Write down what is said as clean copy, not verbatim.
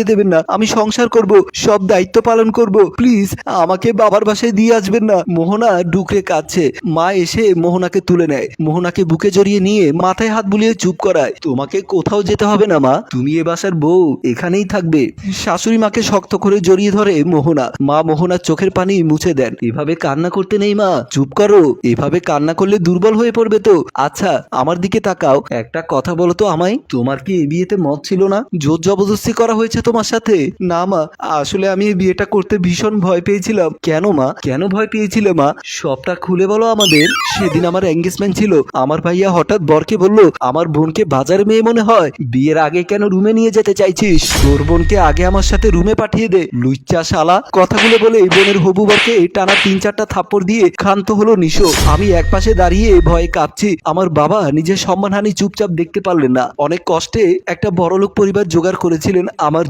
দেবেন না, আমি সংসার করব, সব দায়িত্ব পালন করব, প্লিজ আমাকে বাবার বাসায় দিয়ে আসবেন না। মোহনা ডুকরে কাঁদছে। মা এসে মোহনাকে তুলে নেয়, মোহনাকে বুকে জড়িয়ে নিয়ে মাথায় হাত বুলিয়ে চুপ করায়। তোমাকে কোথাও যেতে হবে না মা, তুমি এ বাসার বউ, এখানেই থাকবে। শাশুড়ি মাকে শক্ত করে জড়িয়ে ধরে মোহনা। মা মোহনার চোখের পানি মুছে দেন। এভাবে কান্না করতে নেই মা, চুপ করো, এভাবে কান্না করলে দুর্বল হয়ে পড়বে তো। আচ্ছা আমার দিকে তাকাও, একটা কথা বলো তো আমায়, তোমার কি এই বিয়েতে মত ছিল না? জোর জবরদস্তি করা হয়েছে তোমার সাথে? না মা, আসলে আমি এই বিয়েটা করতে ভীষণ ভয় পেয়েছিলাম। কেন মা, কেন ভয় পেয়েছিলে মা? সবটা খুলে বলো আমাদের। সেদিন আমার এঙ্গেজমেন্ট ছিল, আমার ভাইয়া হঠাৎ বরকে বলল আমার বোনকে বাজারে মেয়ে মনে হয়, বিয়ের আগে কেন রুমে নিয়ে যেতে চাইছিস? তোর বোনকে আগে আমার সাথে রুমে পাঠিয়ে দে, লুচ্চা শালা। কথাগুলো বলে বোনের হবু বরকে টানা 3-4টা থাপ্পড় দিয়ে ক্ষান্ত হলো নিশো। আমি একপাশে দাঁড়িয়ে ভয়ে কাঁপছি। আমার বাবা নিজের সম্মানহানি চুপচাপ দেখতে পারলেন না। অনেক কষ্টে একটা বড়লোক পরিবার জোগাড় করেছিলেন আমার